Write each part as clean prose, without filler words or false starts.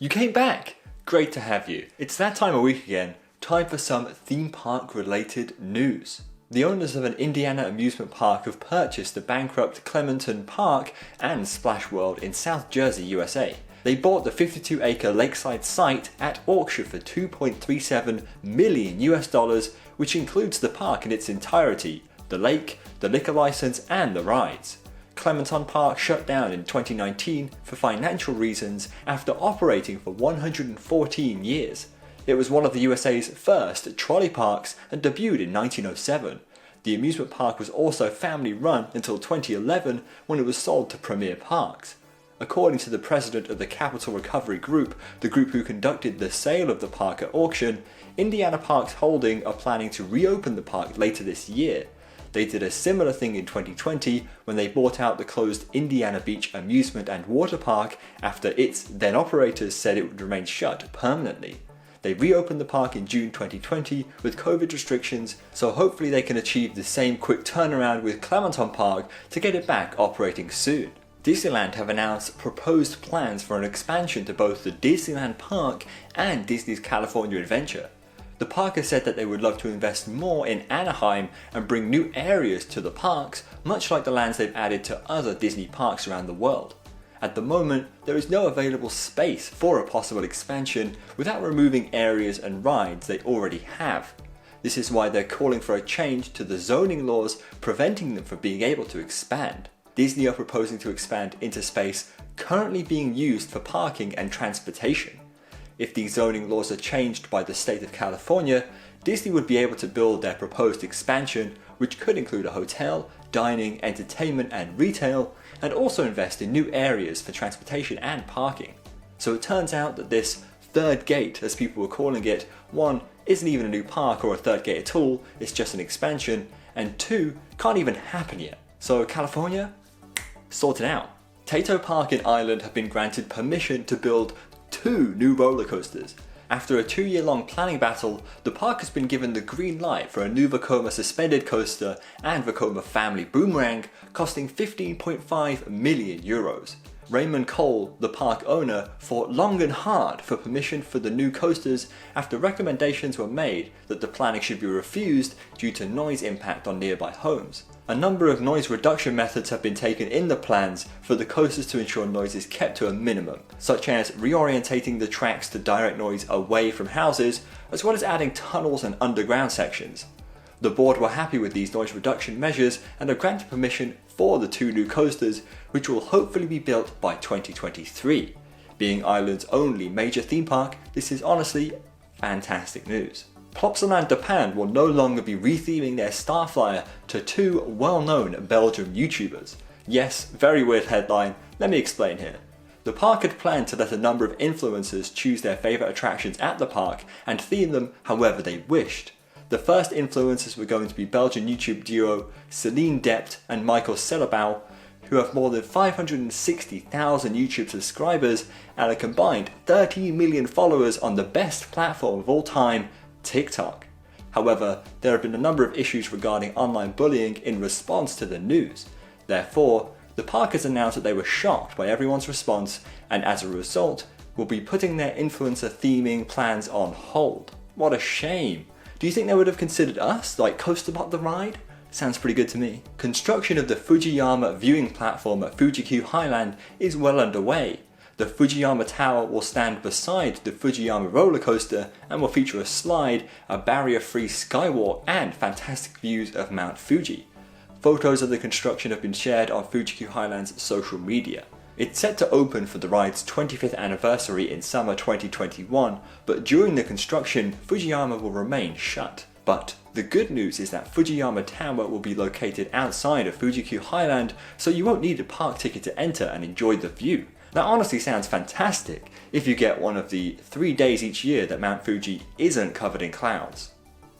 You came back! Great to have you. It's that time of week again, time for some theme park related news. The owners of an Indiana amusement park have purchased the bankrupt Clementon Park and Splash World in South Jersey, USA. They bought the 52-acre lakeside site at auction for $2.37 million, which includes the park in its entirety, the lake, the liquor license, and the rides. Clementon Park shut down in 2019 for financial reasons after operating for 114 years. It was one of the USA's first trolley parks and debuted in 1907. The amusement park was also family run until 2011 when it was sold to Premier Parks. According to the president of the Capital Recovery Group, the group who conducted the sale of the park at auction, Indiana Parks Holding are planning to reopen the park later this year. They did a similar thing in 2020 when they bought out the closed Indiana Beach Amusement and Water Park after its then operators said it would remain shut permanently. They reopened the park in June 2020 with COVID restrictions, so hopefully they can achieve the same quick turnaround with Clementon Park to get it back operating soon. Disneyland have announced proposed plans for an expansion to both the Disneyland Park and Disney's California Adventure. The park has said that they would love to invest more in Anaheim and bring new areas to the parks, much like the lands they've added to other Disney parks around the world. At the moment, there is no available space for a possible expansion without removing areas and rides they already have. This is why they're calling for a change to the zoning laws preventing them from being able to expand. Disney are proposing to expand into space currently being used for parking and transportation. If these zoning laws are changed by the state of California, Disney would be able to build their proposed expansion, which could include a hotel, dining, entertainment and retail, and also invest in new areas for transportation and parking. So it turns out that this third gate, as people were calling it, one, isn't even a new park or a third gate at all, it's just an expansion, and two, can't even happen yet. So California, sort it out. Tayto Park in Ireland have been granted permission to build 2 new roller coasters. After a 2-year-long planning battle, the park has been given the green light for a new Vekoma suspended coaster and Vekoma family boomerang, costing €15.5 million. Raymond Cole, the park owner, fought long and hard for permission for the new coasters after recommendations were made that the planning should be refused due to noise impact on nearby homes. A number of noise reduction methods have been taken in the plans for the coasters to ensure noise is kept to a minimum, such as reorientating the tracks to direct noise away from houses, as well as adding tunnels and underground sections. The board were happy with these noise reduction measures and have granted permission for the 2 new coasters, which will hopefully be built by 2023. Being Ireland's only major theme park, this is honestly fantastic news. Plopsaland De Panne will no longer be retheming their Starflyer to 2 well-known Belgian YouTubers. Yes, very weird headline, let me explain here. The park had planned to let a number of influencers choose their favourite attractions at the park and theme them however they wished. The first influencers were going to be Belgian YouTube duo Celine Dept and Michael Celebau, who have more than 560,000 YouTube subscribers and a combined 13 million followers on the best platform of all time, TikTok. However, there have been a number of issues regarding online bullying in response to the news. Therefore, the park has announced that they were shocked by everyone's response and as a result, will be putting their influencer theming plans on hold. What a shame. Do you think they would have considered us, like Coasterbot the ride? Sounds pretty good to me. Construction of the Fujiyama viewing platform at Fuji-Q Highland is well underway. The FujiyamaTower will stand beside the Fujiyama roller coaster and will feature a slide, a barrier-free skywalk and fantastic views of Mount Fuji. Photos of the construction have been shared on Fuji-Q Highland's social media. It's set to open for the ride's 25th anniversary in summer 2021, but during the construction, Fujiyama will remain shut. But the good news is that FujiyamaTower will be located outside of Fuji-Q Highland, so you won't need a park ticket to enter and enjoy the view. That honestly sounds fantastic if you get one of the 3 days each year that Mount Fuji isn't covered in clouds.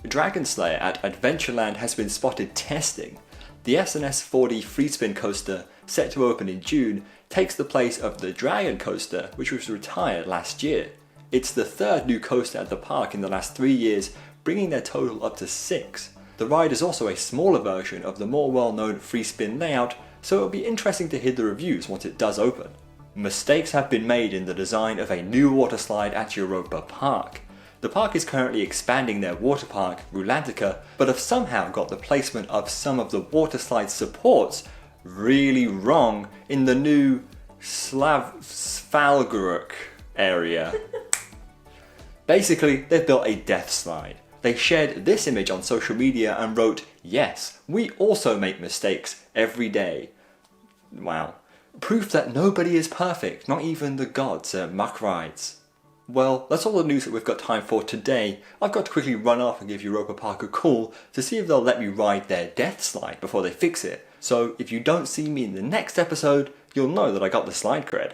Dragon Slayer at Adventureland has been spotted testing. The S&S 4D free spin coaster, set to open in June, takes the place of the Dragon coaster, which was retired last year. It's the 3rd new coaster at the park in the last 3 years, bringing their total up to 6. The ride is also a smaller version of the more well-known free spin layout, so it'll be interesting to hear the reviews once it does open. Mistakes have been made in the design of a new water slide at Europa Park. The park is currently expanding their water park, Rulantica, but have somehow got the placement of some of the water slide supports really wrong in the new Svalgruk area. Basically, they've built a death slide. They shared this image on social media and wrote, "Yes, we also make mistakes every day." Wow. Proof that nobody is perfect, not even the gods at muck rides. Well, that's all the news that we've got time for today. I've got to quickly run off and give Europa Park a call to see if they'll let me ride their death slide before they fix it. So if you don't see me in the next episode, you'll know that I got the slide cred.